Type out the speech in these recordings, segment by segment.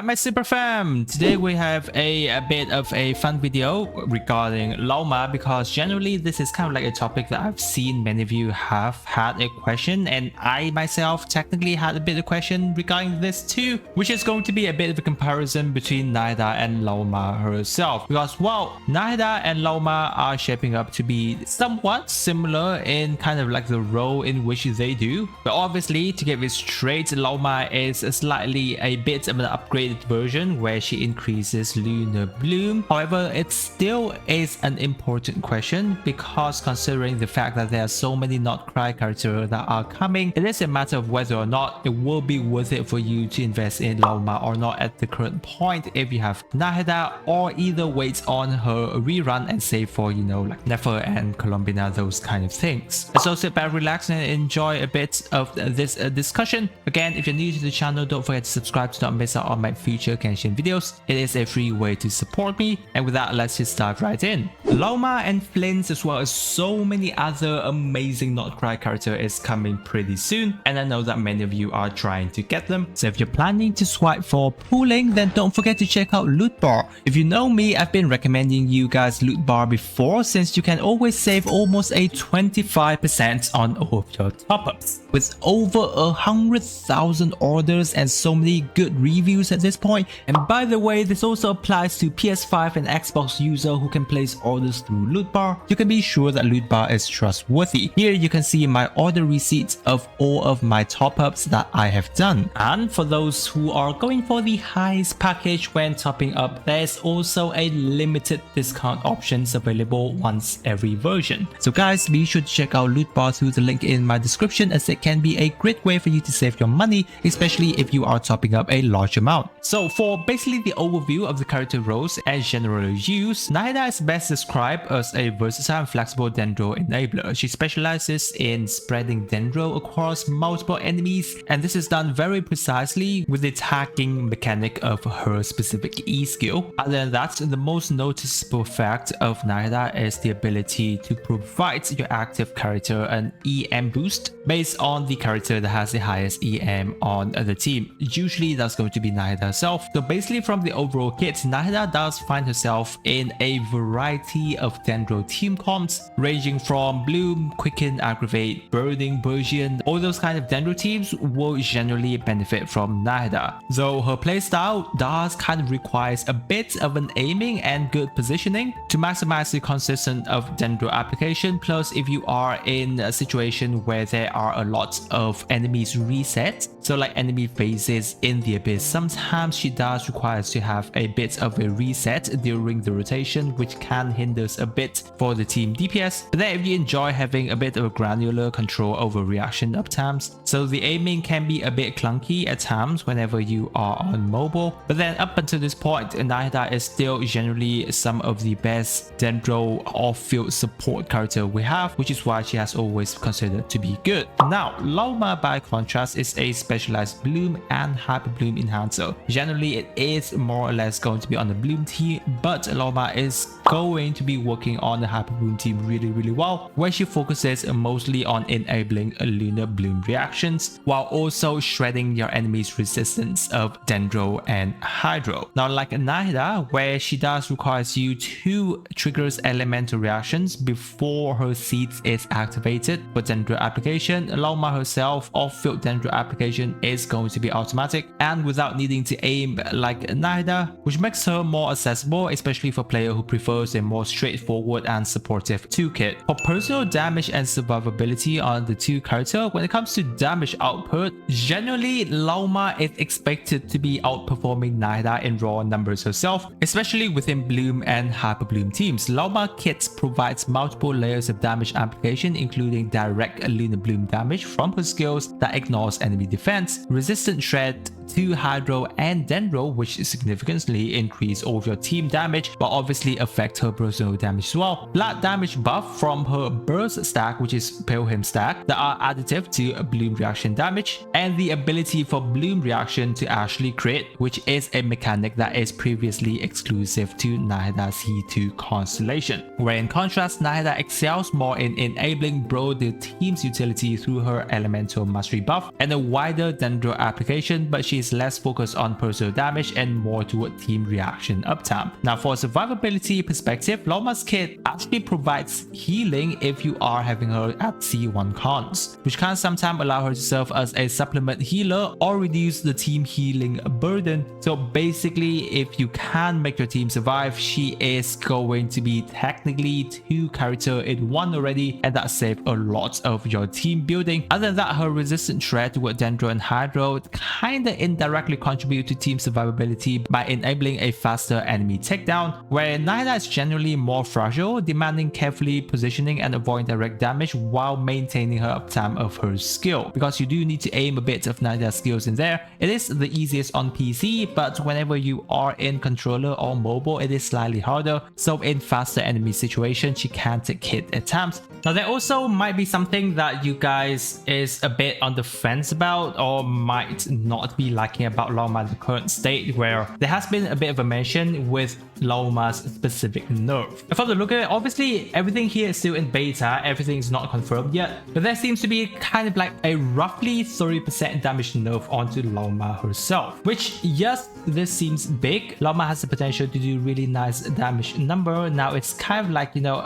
Alright, my super fam, today we have a bit of a fun video regarding Lauma, because generally this is kind of like a topic that I've seen many of you have had a question, and I myself technically had a bit of question regarding this too, which is going to be a bit of a comparison between Nahida and Lauma herself, because well, Nahida and Lauma are shaping up to be somewhat similar in kind of like the role in which they do, but obviously to get it straight, Lauma is slightly a bit of an upgraded version where she increases lunar bloom. However, it still is an important question, because considering the fact that there are so many not cry characters that are coming, it is a matter of whether or not it will be worth it for you to invest in Lauma or not at the current point if you have Nahida, or either wait on her rerun and save for, you know, like Nerf and Colombina, those kind of things. So sit back, relax and enjoy a bit of this discussion. Again, if you're new to the channel, don't forget to subscribe to not miss out on my future Genshin videos. It is a free way to support me, and with that, let's just dive right in. Lauma and Flint, as well as so many other amazing not cry character, is coming pretty soon, and I know that many of you are trying to get them. So if you're planning to swipe for pooling, then don't forget to check out Loot Bar. If you know me, I've been recommending you guys Loot Bar before, since you can always save almost a 25% on all of your top-ups. With over 100,000 orders and so many good reviews at this point. And by the way, this also applies to PS5 and Xbox user who can place orders through Loot Bar. You can be sure that Loot Bar is trustworthy. Here you can see my order receipts of all of my top-ups that I have done. And for those who are going for the highest package when topping up, there's also a limited discount options available once every version. So guys, be sure to check out Loot Bar through the link in my description, as it can be a great way for you to save your money, especially if you are topping up a large amount. So for basically the overview of the character roles and general use, Nahida is best described as a versatile and flexible Dendro enabler. She specializes in spreading Dendro across multiple enemies, and this is done very precisely with the tagging mechanic of her specific E skill. Other than that, the most noticeable fact of Nahida is the ability to provide your active character an EM boost based on the character that has the highest EM on the team. Usually that's going to be Nahida herself. So basically from the overall kit, Nahida does find herself in a variety of Dendro team comps, ranging from Bloom, Quicken, Aggravate, Burning, Burgeon. All those kind of Dendro teams will generally benefit from Nahida, though her playstyle does kind of requires a bit of an aiming and good positioning to maximize the consistent of Dendro application. Plus, if you are in a situation where there are a lot of enemies reset, so like enemy phases in the abyss, sometimes she does require to have a bit of a reset during the rotation, which can hinder a bit for the team DPS. But then if you enjoy having a bit of a granular control over reaction uptimes, so the aiming can be a bit clunky at times whenever you are on mobile. But then up until this point, Nahida is still generally some of the best Dendro off-field support character we have, which is why she has always considered to be good. Now, Lauma by contrast is a specialized Bloom and Hyper Bloom enhancer. Generally, it is more or less going to be on the Bloom team, but Lauma is going to be working on the Hyper Bloom team really well, where she focuses mostly on enabling lunar bloom reactions while also shredding your enemy's resistance of Dendro and Hydro. Now, like Nahida, where she does requires you to trigger elemental reactions before her seeds is activated for Dendro application, Lauma herself off-field Dendro application is going to be automatic and without needing to aim like Nahida, which makes her more accessible, especially for players who prefers a more straightforward and supportive toolkit. For personal damage and survivability on the two characters, when it comes to damage output, generally Lauma is expected to be outperforming Nahida in raw numbers herself, especially within Bloom and Hyper Bloom teams. Lauma kit provides multiple layers of damage application, including direct lunar bloom damage from her skills that ignores enemy defense, resistant shred to Hydro and Dendro, which significantly increase all of your team damage but obviously affect her personal damage as well. Blood damage buff from her burst stack, which is Pilgrim stack, that are additive to Bloom reaction damage, and the ability for Bloom reaction to actually crit, which is a mechanic that is previously exclusive to Nahida's C2 Constellation, where in contrast Nahida excels more in enabling broader team's utility through her elemental mastery buff and a wider Dendro application, but she is less focused on personal damage and more toward team reaction uptime. Now for survivability perspective, Lauma's kit actually provides healing if you are having her at C1 cons, which can sometimes allow her to serve as a supplement healer or reduce the team healing burden. So basically, if you can make your team survive, she is going to be technically 2 characters in 1 already, and that saves a lot of your team building. Other than that, her resistant threat toward Dendro and Hydro kinda indirectly contribute to team survivability by enabling a faster enemy takedown, where Nahida is generally more fragile, demanding carefully positioning and avoiding direct damage while maintaining her uptime of her skill, because you do need to aim a bit of Nahida's skills in there. It is the easiest on PC, but whenever you are in controller or mobile, it is slightly harder, so in faster enemy situations she can take hit attempts. Now there also might be something that you guys is a bit on the fence about or might not be liking about Lauma in the current state, where there has been a bit of a mention with Lauma's specific nerf. From the look of it, obviously everything here is still in beta, everything is not confirmed yet, but there seems to be kind of like a roughly 30% damage nerf onto Lauma herself, which yes, this seems big. Lauma has the potential to do really nice damage number. Now it's kind of like, you know,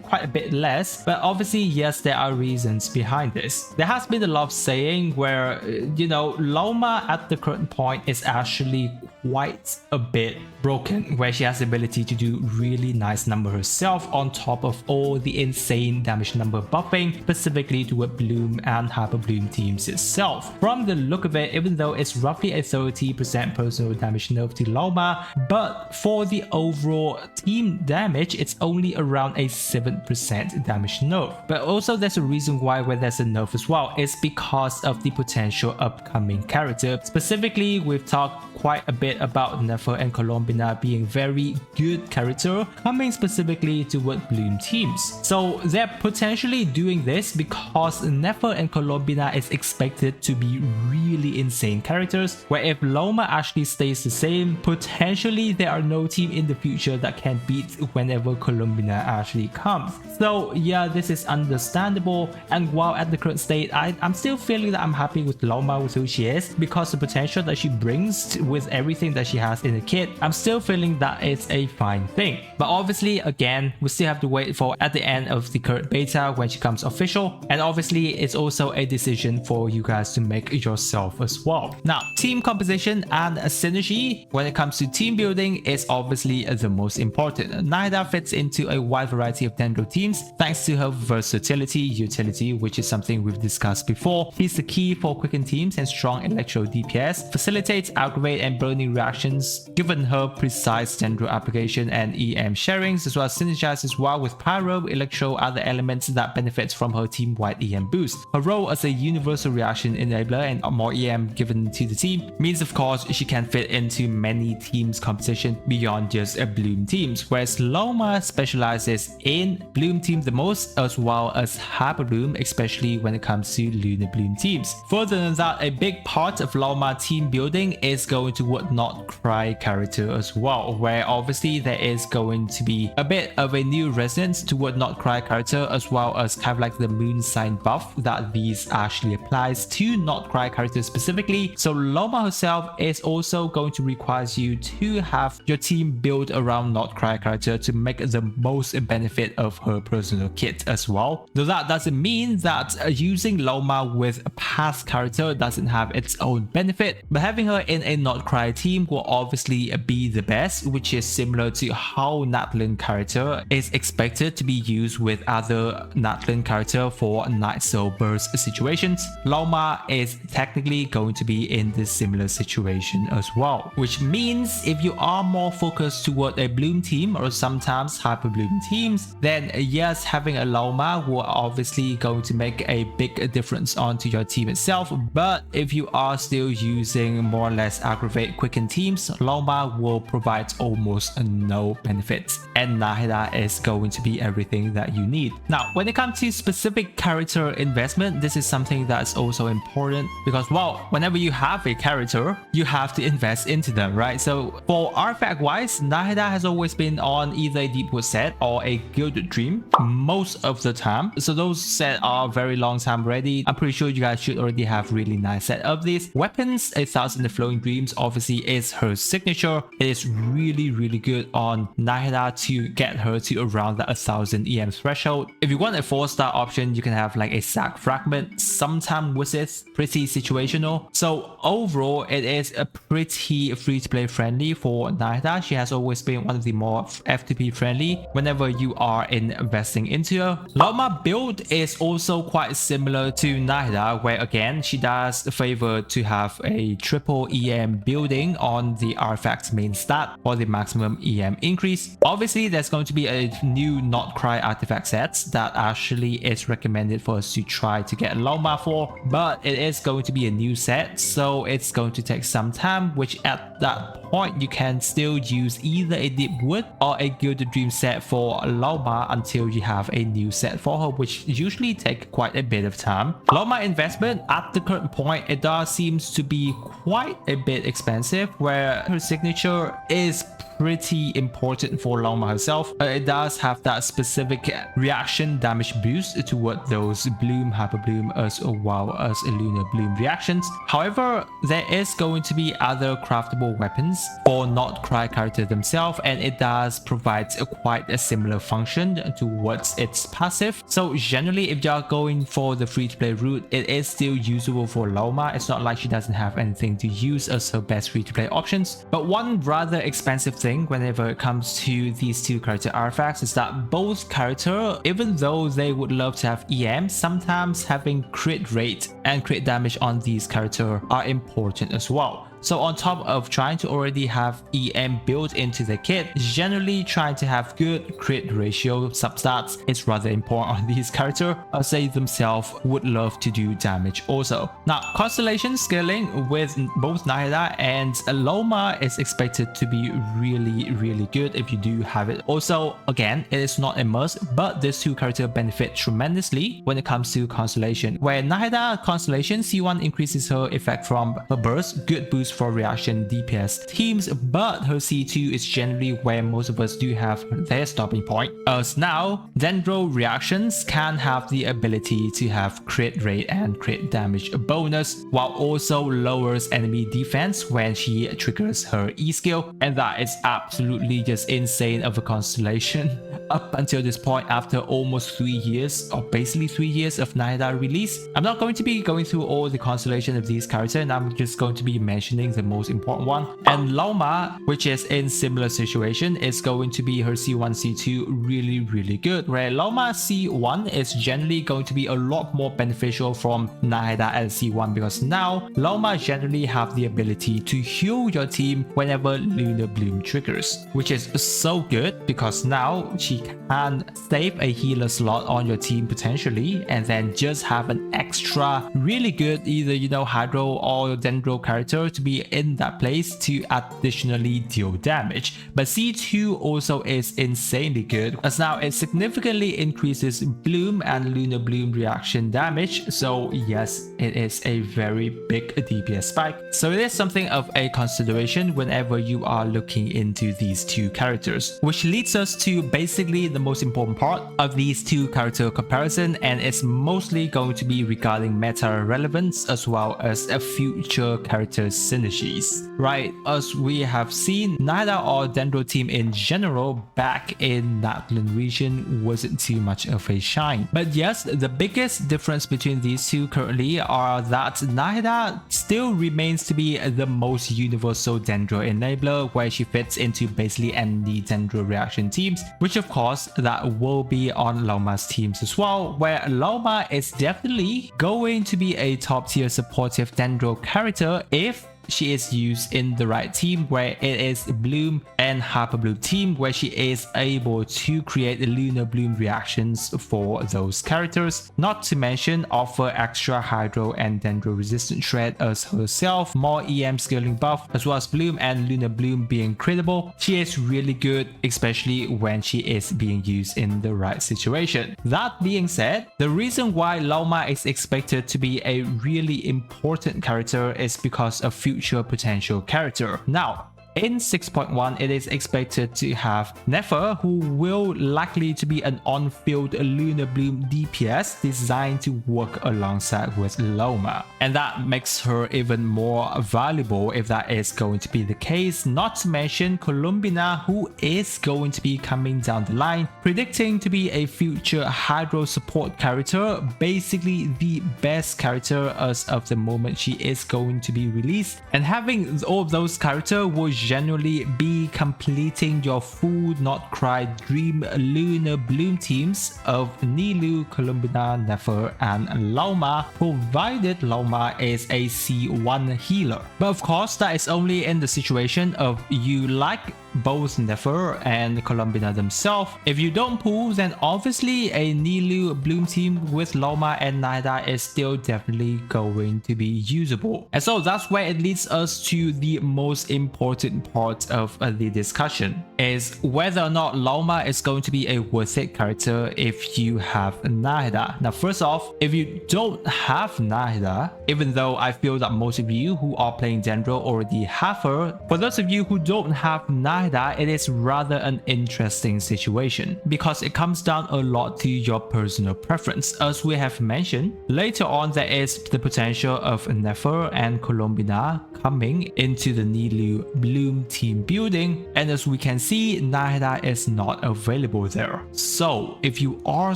quite a bit less, but obviously yes, there are reasons behind this. There has been a lot of saying where, you know, Lauma at the current point is actually quite a bit broken, where she has the ability to do really nice number herself on top of all the insane damage number buffing, specifically toward Bloom and Hyper Bloom teams itself. From the look of it, even though it's roughly a 30% personal damage nerf to Lauma, but for the overall team damage, it's only around a 7% damage nerf. But also there's a reason why when there's a nerf as well, it's because of the potential upcoming character. Specifically, we've talked quite a bit about Nerf and Colombina being very good character coming specifically toward Bloom teams. So they're potentially doing this because Nerf and Colombina is expected to be really insane characters, where if Lauma actually stays the same, potentially there are no team in the future that can beat whenever Colombina actually comes. So yeah, this is understandable, and while at the current state I'm still feeling that I'm happy with Lauma with who she is, because the potential that she brings with everything that she has in the kit, I'm still feeling that it's a fine thing. But obviously again, we still have to wait for at the end of the current beta when she comes official, and obviously it's also a decision for you guys to make yourself as well. Now team composition and synergy when it comes to team building is obviously the most important. Nahida fits into a wide variety of Dendro teams thanks to her versatility, utility, which is something we've discussed before. She's the key for quicken teams and strong electro DPS, facilitates aggravate and burning reactions given her precise Dendro application and EM sharings, as well as synergize as well with Pyro, Electro, other elements that benefits from her team-wide EM boost. Her role as a universal reaction enabler and more EM given to the team means of course she can fit into many teams composition beyond just a Bloom teams, whereas Lauma specializes in Bloom team the most, as well as Hyper Bloom, especially when it comes to Lunar Bloom teams. Further than that, a big part of Lauma team building is going to what Not Cry character as well, where obviously there is going to be a bit of a new resonance toward Not Cry character, as well as kind of like the moon sign buff that these actually applies to Not Cry character specifically. So Lauma herself is also going to require you to have your team build around Not Cry character to make the most benefit of her personal kit as well. Though that doesn't mean that using Lauma with a past character doesn't have its own benefit, but having her in a Not Cry team will obviously be the best, which is similar to how Natlin character is expected to be used with other Natlin character for Night Soul Burst situations. Lauma is technically going to be in this similar situation as well, which means if you are more focused toward a Bloom team or sometimes Hyper Bloom teams, then yes, having a Lauma will obviously going to make a big difference onto your team itself. But if you are still using more or less aggro activate quicken teams, Lauma will provide almost no benefits, and Nahida is going to be everything that you need. Now, when it comes to specific character investment, this is something that's also important because, well, whenever you have a character, you have to invest into them, right? So for artifact wise, Nahida has always been on either a Deepwood set or a Gilded Dream most of the time. So those sets are very long time ready. I'm pretty sure you guys should already have really nice set of these. Weapons, 1000 Flowing Dreams obviously is her signature. It is really good on Nahida to get her to around the 1000 EM threshold. If you want a 4-star option, you can have like a Sack Fragment, sometime with it, pretty situational. So overall, it is a pretty free-to-play friendly for Nahida. She has always been one of the more FTP friendly whenever you are investing into her. Lauma build is also quite similar to Nahida, where again she does favor to have a triple EM building on the artifact's main stat for the maximum EM increase. Obviously, there's going to be a new Not Cry artifact sets that actually is recommended for us to try to get Lauma for, but it is going to be a new set, so it's going to take some time, which at that point you can still use either a Deepwood or a Gilded Dream set for Lauma until you have a new set for her, which usually take quite a bit of time. Lauma investment at the current point, it does seems to be quite a bit expensive, where her signature is pretty important for Lauma herself. It does have that specific reaction damage boost toward those Bloom, Hyper Bloom, as well as Lunar Bloom reactions. However, there is going to be other craftable weapons for Not Cry character themselves, and it does provide quite a similar function towards its passive. So generally, if you're going for the free-to-play route, it is still usable for Lauma. It's not like she doesn't have anything to use as her best free-to-play options. But one rather expensive thing whenever it comes to these two character artifacts is that both character, even though they would love to have EM, sometimes having crit rate and crit damage on these character are important as well. So on top of trying to already have EM built into the kit, generally trying to have good crit ratio substats is rather important on these characters, as they themselves would love to do damage also. Now, Constellation scaling with both Nahida and Lauma is expected to be really good if you do have it. Also, again, it is not a must, but these two characters benefit tremendously when it comes to Constellation, where Nahida Constellation C1 increases her effect from her burst, good boost for reaction DPS teams, but her C2 is generally where most of us do have their stopping point, as now Dendro reactions can have the ability to have crit rate and crit damage bonus, while also lowers enemy defense when she triggers her E skill, and that is absolutely just insane of a Constellation. Up until this point, after almost 3 years, or basically 3 years of Nahida release, I'm not going to be going through all the constellation of these characters, and I'm just going to be mentioning the most important one. And Lauma, which is in similar situation, is going to be her C1, C2 really good, where Lauma C1 is generally going to be a lot more beneficial from Nahida at C1, because now Lauma generally have the ability to heal your team whenever Lunar Bloom triggers, which is so good because now she can save a healer slot on your team potentially, and then just have an extra really good either, you know, Hydro or Dendro character to be in that place to additionally deal damage. But C2 also is insanely good, as now it significantly increases Bloom and Lunar Bloom reaction damage. So yes, it is a very big DPS spike. So it is something of a consideration whenever you are looking into these two characters, which leads us to basically the most important part of these two character comparison, and it's mostly going to be regarding meta relevance as well as a future character synergies. Right, as we have seen, neither or Dendro team in general back in Natlan region wasn't too much of a shine. But yes, the biggest difference between these two currently are that Nahida still remains to be the most universal Dendro enabler, where she fits into basically any Dendro reaction teams, which of course that will be on Lauma's teams as well, where Lauma is definitely going to be a top tier supportive Dendro character if she is used in the right team, where it is Bloom and Hyper Bloom team, where she is able to create Lunar Bloom reactions for those characters, not to mention offer extra Hydro and Dendro resistant shred as herself, more EM scaling buff, as well as Bloom and Lunar Bloom being critical. She is really good, especially when she is being used in the right situation. That being said, the reason why Lauma is expected to be a really important character is because of future potential character. Now, in 6.1, it is expected to have Nerf, who will likely to be an on-field Lunar Bloom DPS designed to work alongside with Lauma. And that makes her even more valuable if that is going to be the case, not to mention Columbina, who is going to be coming down the line, predicting to be a future Hydro support character, basically the best character as of the moment she is going to be released. And having all of those characters will generally be completing your Food Not Cry Dream Lunar Bloom teams of Nilou, Columbina, Nerf, and Lauma, provided Lauma is a C1 healer. But of course, that is only in the situation of you like both Nerf and Columbina themselves. If you don't pull, then obviously a Nilou Bloom team with Lauma and Nahida is still definitely going to be usable. And so that's where it leads us to the most important part of the discussion, is whether or not Lauma is going to be a worth it character if you have Nahida. Now, first off, if you don't have Nahida, even though I feel that most of you who are playing Dendro already have her, for those of you who don't have Nahida, it is rather an interesting situation because it comes down a lot to your personal preference. As we have mentioned, later on there is the potential of Nerf and Columbina coming into the Nilou Bloom team building, and as we can see, Nahida is not available there. So if you are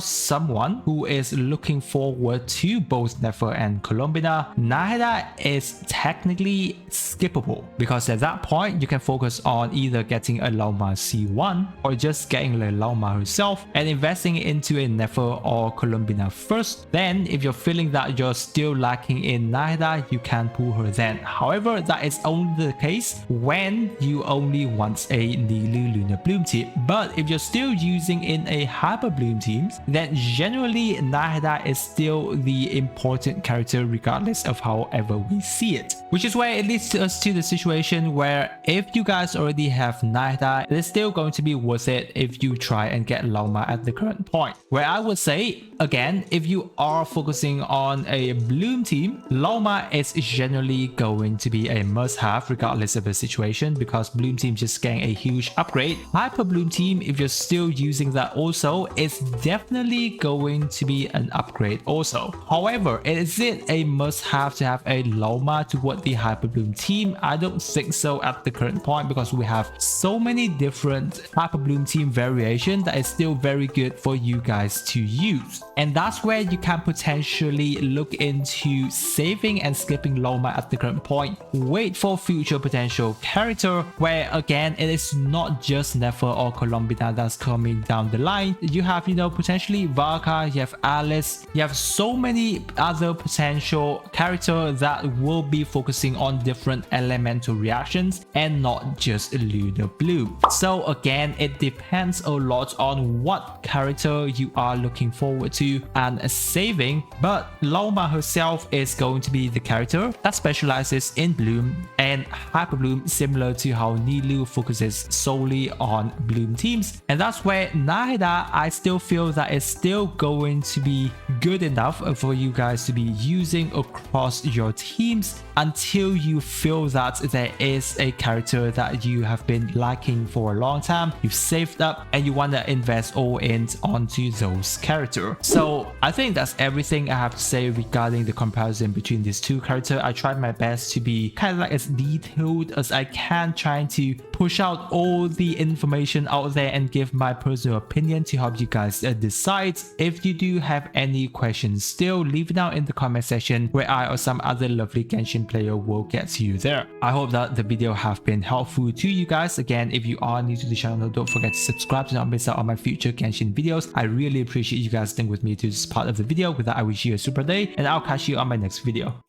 someone who is looking forward to both Nerf and Columbina, Nahida is technically skippable because at that point you can focus on either getting a Lauma C1 or just getting the Lauma herself and investing into a Nerf or Columbina first. Then if you're feeling that you're still lacking in Nahida, you can pull her then. However, that is only the case when you only want a Nilou Lunar Bloom team. But if you're still using in a Hyper Bloom team, then generally Nahida is still the important character regardless of however we see it. Which is where it leads us to the situation where if you guys already have Nahida, it is still going to be worth it if you try and get Lauma at the current point. Where I would say, again, if you are focusing on a Bloom team, Lauma is generally going to be a must-have regardless of the situation because Bloom team just getting a huge upgrade. Hyper Bloom team, if you're still using that also, is definitely going to be an upgrade also. However, is it a must-have to have a Lauma toward the Hyper Bloom team? I don't think so at the current point because we have so many different Hyper Bloom team variations that is still very good for you guys to use. And that's where you can potentially look into saving and skipping Lauma at the current point. Wait for future potential character where again it is not just Nerf or Columbina that's coming down the line. You have, you know, potentially Varka, you have Alice, you have so many other potential characters that will be focusing on different elemental reactions and not just Lunar Bloom. So again, it depends a lot on what character you are looking forward to and saving, but Lauma herself is going to be the character that specializes in Bloom and Hyper Bloom, similar to how Nilou focuses solely on Bloom teams. And that's where Nahida, I still feel that it's still going to be good enough for you guys to be using across your teams until you feel that there is a character that you have been liking for a long time, you've saved up and you want to invest all in onto those characters. So I think that's everything I have to say regarding the comparison between these two characters. I tried my best to be kind of like as detailed as I can, trying to push out all the information out there and give my personal opinion to help you guys decide. If you do have any questions still, leave it down in the comment section where I or some other lovely Genshin player will get to you there. I hope that the video have been helpful to you guys. Again, if you are new to the channel, don't forget to subscribe to not miss out on my future Genshin videos. I really appreciate you guys staying with me to this part of the video. With that, I wish you a super day and I'll catch you on my next video.